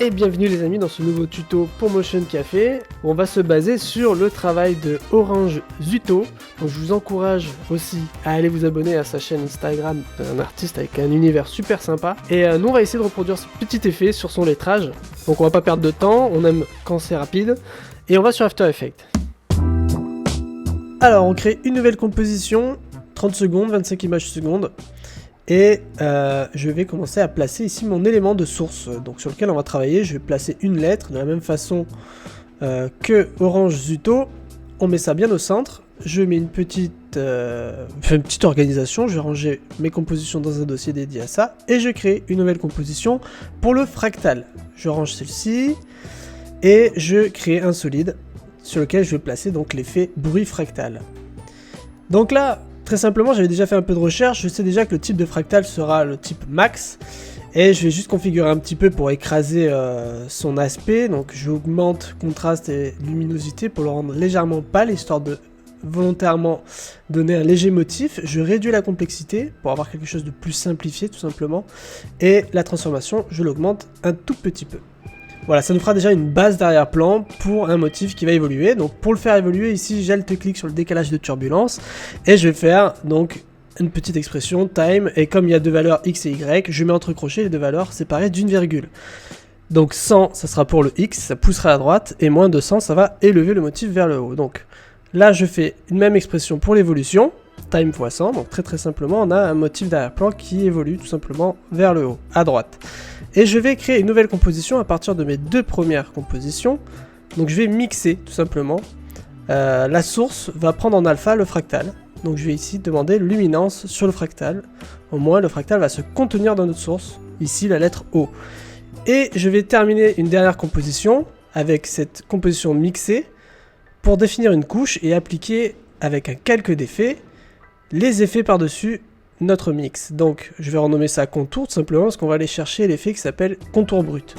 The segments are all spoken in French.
Et bienvenue les amis dans ce nouveau tuto pour Motion Café où on va se baser sur le travail de Orange Zuto. Donc je vous encourage aussi à aller vous abonner à sa chaîne Instagram d'un artiste avec un univers super sympa. Et nous on va essayer de reproduire ce petit effet sur son lettrage. Donc on va pas perdre de temps, on aime quand c'est rapide. Et on va sur After Effects. Alors on crée une nouvelle composition, 30 secondes, 25 images secondes. Et je vais commencer à placer ici mon élément de source, donc sur lequel on va travailler. Je vais placer une lettre de la même façon que Orange Zuto. On met ça bien au centre. Je mets une petite organisation. Je vais ranger mes compositions dans un dossier dédié à ça. Et je crée une nouvelle composition pour le fractal. Je range celle-ci. Et je crée un solide sur lequel je vais placer donc l'effet bruit fractal. Donc là, très simplement, j'avais déjà fait un peu de recherche, je sais déjà que le type de fractal sera le type max, et je vais juste configurer un petit peu pour écraser son aspect, donc j'augmente contraste et luminosité pour le rendre légèrement pâle, histoire de volontairement donner un léger motif. Je réduis la complexité pour avoir quelque chose de plus simplifié tout simplement, et la transformation, je l'augmente un tout petit peu. Voilà, ça nous fera déjà une base d'arrière-plan pour un motif qui va évoluer. Donc pour le faire évoluer, ici j'alte-clique sur le décalage de turbulence et je vais faire donc une petite expression time, et comme il y a deux valeurs x et y, je mets entre crochets les deux valeurs séparées d'une virgule. Donc 100 ça sera pour le x, ça poussera à droite, et moins 200 ça va élever le motif vers le haut. Donc là je fais une même expression pour l'évolution, time fois 100, donc très simplement on a un motif d'arrière-plan qui évolue tout simplement vers le haut, à droite. Et je vais créer une nouvelle composition à partir de mes deux premières compositions. Donc je vais mixer tout simplement. La source va prendre en alpha le fractal. Donc je vais ici demander luminance sur le fractal. Au moins le fractal va se contenir dans notre source. Ici la lettre O. Et je vais terminer une dernière composition avec cette composition mixée pour définir une couche et appliquer avec un calque d'effets les effets par-dessus notre mix. Donc je vais renommer ça contour tout simplement parce qu'on va aller chercher l'effet qui s'appelle contour brut.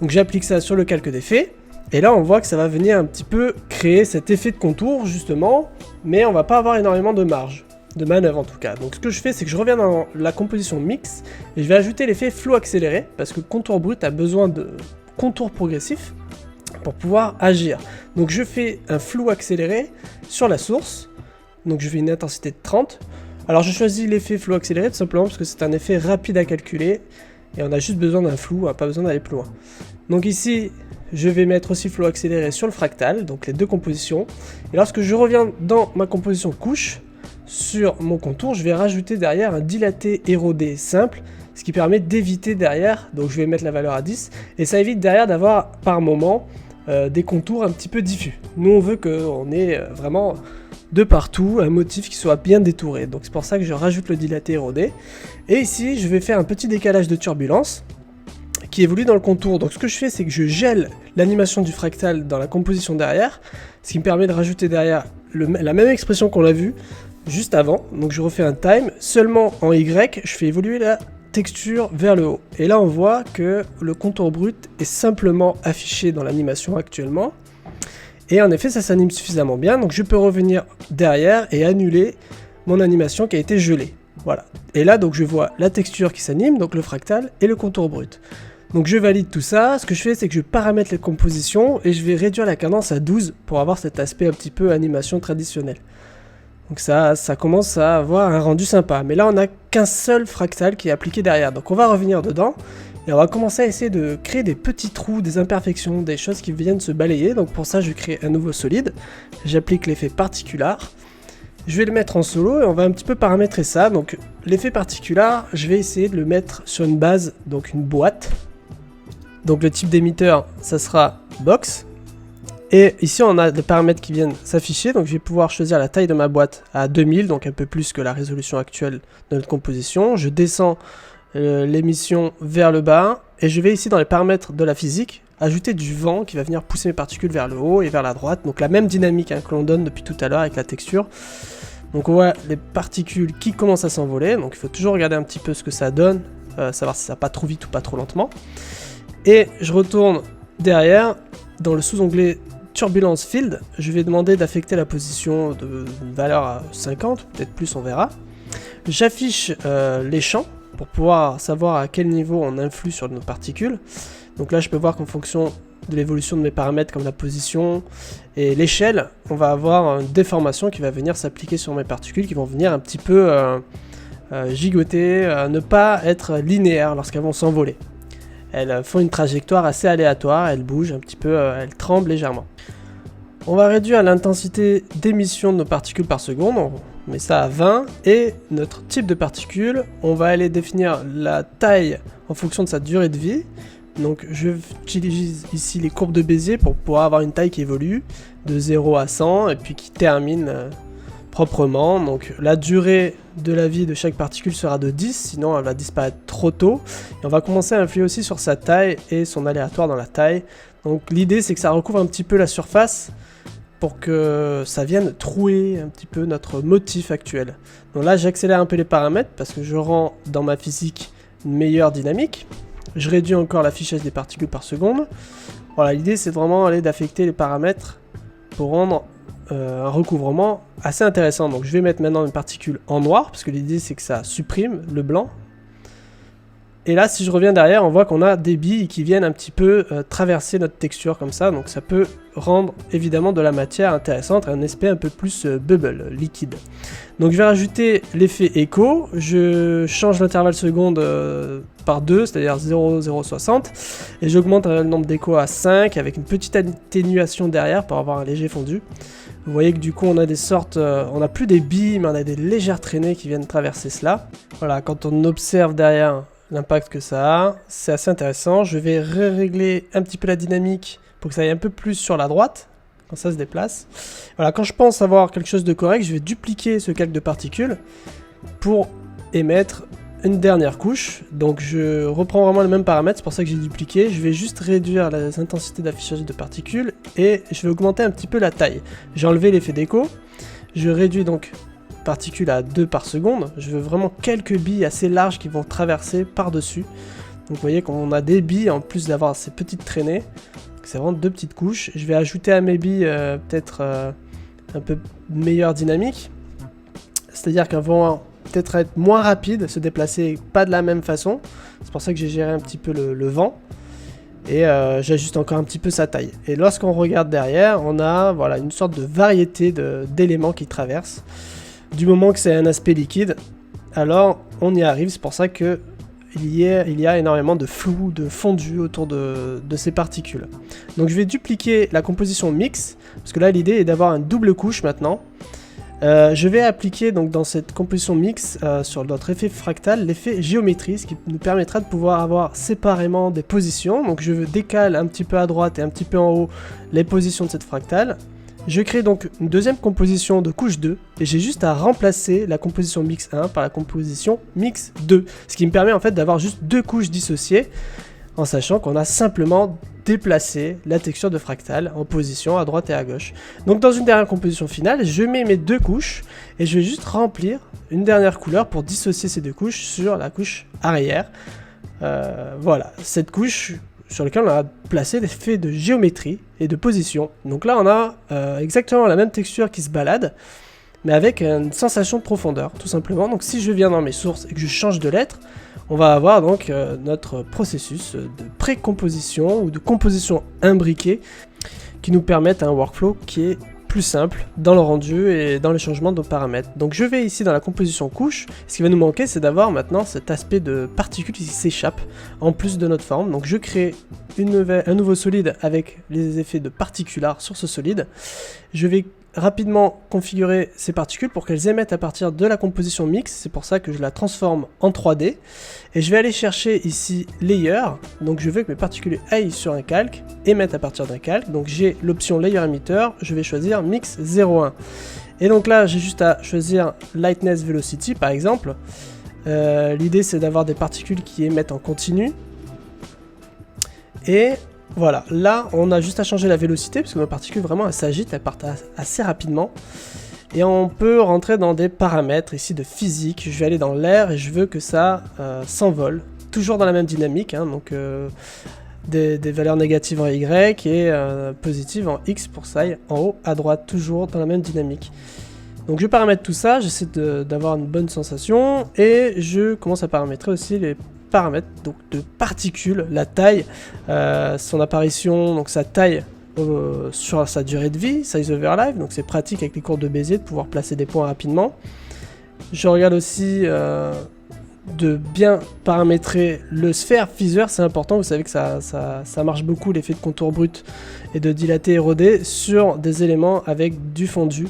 Donc j'applique ça sur le calque d'effet et là on voit que ça va venir un petit peu créer cet effet de contour justement, mais on va pas avoir énormément de marge, de manœuvre en tout cas. Donc ce que je fais, c'est que je reviens dans la composition mix et je vais ajouter l'effet flow accéléré parce que contour brut a besoin de contour progressif pour pouvoir agir. Donc je fais un flow accéléré sur la source. Donc je fais une intensité de 30. Alors je choisis l'effet flow accéléré tout simplement parce que c'est un effet rapide à calculer et on a juste besoin d'un flou, on n'a pas besoin d'aller plus loin. Donc ici je vais mettre aussi flow accéléré sur le fractal, donc les deux compositions. Et lorsque je reviens dans ma composition couche, sur mon contour, je vais rajouter derrière un dilaté érodé simple, ce qui permet d'éviter derrière, donc je vais mettre la valeur à 10, et ça évite derrière d'avoir par moment des contours un petit peu diffus. Nous on veut qu'on ait vraiment de partout un motif qui soit bien détouré, donc c'est pour ça que je rajoute le dilaté érodé. Et ici je vais faire un petit décalage de turbulence qui évolue dans le contour. Donc ce que je fais, c'est que je gèle l'animation du fractal dans la composition derrière, ce qui me permet de rajouter derrière la même expression qu'on l'a vue juste avant. Donc je refais un time, seulement en Y, je fais évoluer la texture vers le haut. Et là on voit que le contour brut est simplement affiché dans l'animation actuellement. Et en effet ça s'anime suffisamment bien, donc je peux revenir derrière et annuler mon animation qui a été gelée. Voilà. Et là donc je vois la texture qui s'anime, donc le fractal et le contour brut. Donc je valide tout ça, ce que je fais c'est que je paramètre les compositions et je vais réduire la cadence à 12 pour avoir cet aspect un petit peu animation traditionnelle. Donc ça commence à avoir un rendu sympa, mais là on n'a qu'un seul fractal qui est appliqué derrière, donc on va revenir dedans et on va commencer à essayer de créer des petits trous, des imperfections, des choses qui viennent se balayer. Donc pour ça je crée un nouveau solide, j'applique l'effet particular, je vais le mettre en solo et on va un petit peu paramétrer ça. Donc l'effet particular, je vais essayer de le mettre sur une base, donc une boîte. Donc le type d'émetteur ça sera box. Et ici on a des paramètres qui viennent s'afficher, donc je vais pouvoir choisir la taille de ma boîte à 2000, donc un peu plus que la résolution actuelle de notre composition. Je descends l'émission vers le bas, et je vais ici dans les paramètres de la physique, ajouter du vent qui va venir pousser mes particules vers le haut et vers la droite, donc la même dynamique que l'on donne depuis tout à l'heure avec la texture. Donc on voit les particules qui commencent à s'envoler, donc il faut toujours regarder un petit peu ce que ça donne, savoir si ça va pas trop vite ou pas trop lentement. Et je retourne derrière, dans le sous-onglet Turbulence Field, je vais demander d'affecter la position de valeur à 50, peut-être plus on verra. J'affiche les champs, pour pouvoir savoir à quel niveau on influe sur nos particules. Donc là je peux voir qu'en fonction de l'évolution de mes paramètres comme la position et l'échelle, on va avoir une déformation qui va venir s'appliquer sur mes particules, qui vont venir un petit peu gigoter, ne pas être linéaires lorsqu'elles vont s'envoler. Elles font une trajectoire assez aléatoire, elles bougent un petit peu, elles tremblent légèrement. On va réduire l'intensité d'émission de nos particules par seconde, on met ça à 20, et notre type de particules, on va aller définir la taille en fonction de sa durée de vie. Donc j'utilise ici les courbes de Bézier pour pouvoir avoir une taille qui évolue de 0 à 100 et puis qui termine proprement. Donc la durée de la vie de chaque particule sera de 10, sinon elle va disparaître trop tôt. Et on va commencer à influer aussi sur sa taille et son aléatoire dans la taille. Donc l'idée c'est que ça recouvre un petit peu la surface pour que ça vienne trouer un petit peu notre motif actuel. Donc là j'accélère un peu les paramètres parce que je rends dans ma physique une meilleure dynamique. Je réduis encore l'affichage des particules par seconde. Voilà, l'idée c'est vraiment d'affecter les paramètres pour rendre un recouvrement assez intéressant. Donc je vais mettre maintenant une particule en noir, parce que l'idée c'est que ça supprime le blanc. Et là si je reviens derrière, on voit qu'on a des billes qui viennent un petit peu traverser notre texture comme ça. Donc ça peut rendre évidemment de la matière intéressante, un aspect un peu plus bubble, liquide. Donc je vais rajouter l'effet écho, je change l'intervalle seconde par 2, c'est-à-dire 0,060, et j'augmente le nombre d'échos à 5 avec une petite atténuation derrière pour avoir un léger fondu. Vous voyez que du coup on a des sortes, on n'a plus des billes mais on a des légères traînées qui viennent traverser cela. Voilà, quand on observe derrière l'impact que ça a, c'est assez intéressant. Je vais régler un petit peu la dynamique pour que ça aille un peu plus sur la droite, quand ça se déplace. Voilà, quand je pense avoir quelque chose de correct, je vais dupliquer ce calque de particules pour émettre une dernière couche. Donc je reprends vraiment les mêmes paramètres, c'est pour ça que j'ai dupliqué. Je vais juste réduire les intensités d'affichage de particules et je vais augmenter un petit peu la taille. J'ai enlevé l'effet d'écho, je réduis donc particules à 2 par seconde. Je veux vraiment quelques billes assez larges qui vont traverser par-dessus. Donc vous voyez qu'on a des billes en plus d'avoir ces petites traînées. C'est vraiment 2 petites couches. Je vais ajouter à mes billes peut-être un peu meilleure dynamique. C'est-à-dire qu'elles vont peut-être être moins rapides, se déplacer pas de la même façon. C'est pour ça que j'ai géré un petit peu le vent. Et j'ajuste encore un petit peu sa taille. Et lorsqu'on regarde derrière, on a voilà, une sorte de variété d'éléments qui traversent. Du moment que c'est un aspect liquide, alors on y arrive. C'est pour ça que il y a énormément de flou, de fondu autour de ces particules. Donc je vais dupliquer la composition mix, parce que là l'idée est d'avoir une double couche maintenant. Je vais appliquer donc dans cette composition mix sur notre effet fractal l'effet géométrie, ce qui nous permettra de pouvoir avoir séparément des positions. Donc je décale un petit peu à droite et un petit peu en haut les positions de cette fractale. Je crée donc une deuxième composition de couche 2 et j'ai juste à remplacer la composition mix 1 par la composition mix 2, ce qui me permet en fait d'avoir juste 2 couches dissociées en sachant qu'on a simplement déplacé la texture de fractale en position à droite et à gauche. Donc dans une dernière composition finale, je mets mes 2 couches et je vais juste remplir une dernière couleur pour dissocier ces 2 couches sur la couche arrière. Voilà, cette couche sur lequel on a placé des effets de géométrie et de position. Donc là on a exactement la même texture qui se balade, mais avec une sensation de profondeur, tout simplement. Donc si je viens dans mes sources et que je change de lettre, on va avoir donc notre processus de précomposition ou de composition imbriquée qui nous permettent un workflow qui est plus simple dans le rendu et dans les changements de paramètres. Donc je vais ici dans la composition couche. Ce qui va nous manquer, c'est d'avoir maintenant cet aspect de particules qui s'échappent en plus de notre forme. Donc je crée un nouveau solide avec les effets de particulars sur ce solide. Je vais rapidement configurer ces particules pour qu'elles émettent à partir de la composition mix. C'est pour ça que je la transforme en 3D. Et je vais aller chercher ici Layer. Donc je veux que mes particules aillent sur un calque, émettent à partir d'un calque. Donc j'ai l'option Layer Emitter. Je vais choisir Mix 01. Et donc là, j'ai juste à choisir Lightness Velocity par exemple. L'idée c'est d'avoir des particules qui émettent en continu. Et voilà, là on a juste à changer la vélocité parce que nos particules vraiment elles s'agitent, elles partent assez rapidement. Et on peut rentrer dans des paramètres ici de physique. Je vais aller dans l'air et je veux que ça s'envole, toujours dans la même dynamique, hein, donc des valeurs négatives en Y et positives en X pour ça, en haut à droite, toujours dans la même dynamique. Donc je paramètre tout ça, j'essaie d'avoir une bonne sensation, et je commence à paramétrer aussi les paramètres donc de particules, la taille, son apparition, donc sa taille sur sa durée de vie, size over life, donc c'est pratique avec les courbes de Bézier de pouvoir placer des points rapidement. Je regarde aussi de bien paramétrer le sphere Feather, c'est important, vous savez que ça marche beaucoup l'effet de contour brut et de dilaté érodé sur des éléments avec du fondu.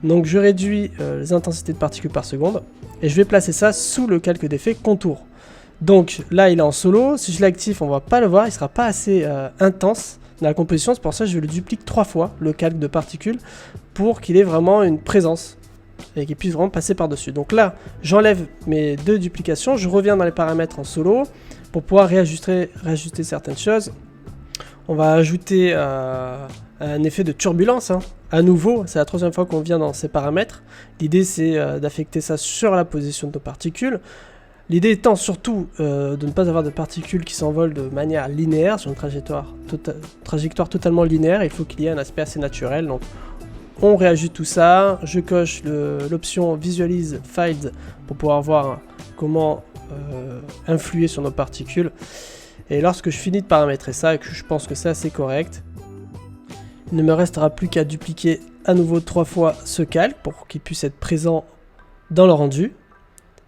Donc je réduis les intensités de particules par seconde et je vais placer ça sous le calque d'effet contour. Donc là il est en solo, si je l'active on va pas le voir, il sera pas assez intense dans la composition, c'est pour ça que je le duplique 3 fois le calque de particules pour qu'il ait vraiment une présence et qu'il puisse vraiment passer par-dessus. Donc là, j'enlève mes 2 duplications, je reviens dans les paramètres en solo pour pouvoir réajuster certaines choses. On va ajouter un effet de turbulence, hein. À nouveau, c'est la 3e fois qu'on vient dans ces paramètres. L'idée c'est d'affecter ça sur la position de nos particules. L'idée étant surtout de ne pas avoir de particules qui s'envolent de manière linéaire sur une trajectoire totalement linéaire. Il faut qu'il y ait un aspect assez naturel. Donc on réajuste tout ça, je coche l'option Visualize Files pour pouvoir voir comment influer sur nos particules. Et lorsque je finis de paramétrer ça et que je pense que c'est assez correct, il ne me restera plus qu'à dupliquer à nouveau 3 fois ce calque pour qu'il puisse être présent dans le rendu.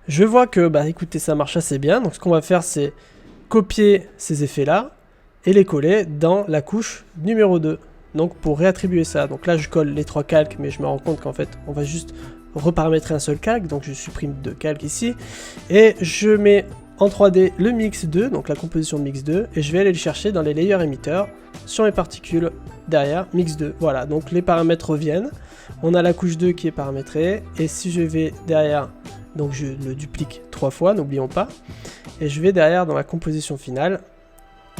Je vois que, bah écoutez, ça marche assez bien, donc ce qu'on va faire c'est copier ces effets là et les coller dans la couche numéro 2. Donc pour réattribuer ça, donc là je colle les 3 calques, mais je me rends compte qu'en fait on va juste reparamétrer un seul calque, donc je supprime 2 calques ici, et je mets en 3D le mix 2, donc la composition mix 2, et je vais aller le chercher dans les layers émetteurs, sur mes particules, derrière mix 2, voilà, donc les paramètres reviennent, on a la couche 2 qui est paramétrée, et si je vais derrière, donc je le duplique 3 fois, n'oublions pas, et je vais derrière dans la composition finale,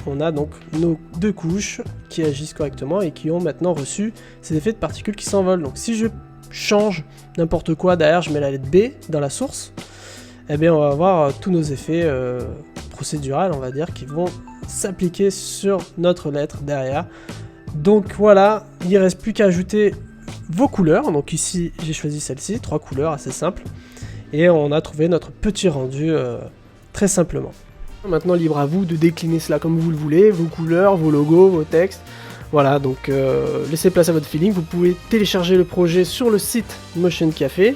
on a donc nos 2 couches qui agissent correctement et qui ont maintenant reçu ces effets de particules qui s'envolent. Donc si je change n'importe quoi, derrière je mets la lettre B dans la source, eh bien on va avoir tous nos effets procéduraux, on va dire, qui vont s'appliquer sur notre lettre derrière. Donc voilà, il ne reste plus qu'à ajouter vos couleurs. Donc ici j'ai choisi celle-ci, 3 couleurs assez simples, et on a trouvé notre petit rendu très simplement. Maintenant, libre à vous de décliner cela comme vous le voulez, vos couleurs, vos logos, vos textes. Voilà, donc laissez place à votre feeling. Vous pouvez télécharger le projet sur le site Motion Café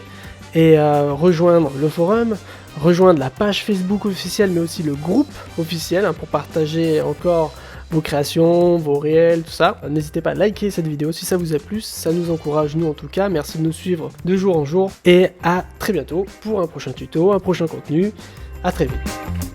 et rejoindre le forum, rejoindre la page Facebook officielle, mais aussi le groupe officiel pour partager encore vos créations, vos réels, tout ça. N'hésitez pas à liker cette vidéo si ça vous a plu, ça nous encourage, nous en tout cas. Merci de nous suivre de jour en jour et à très bientôt pour un prochain tuto, un prochain contenu. À très vite.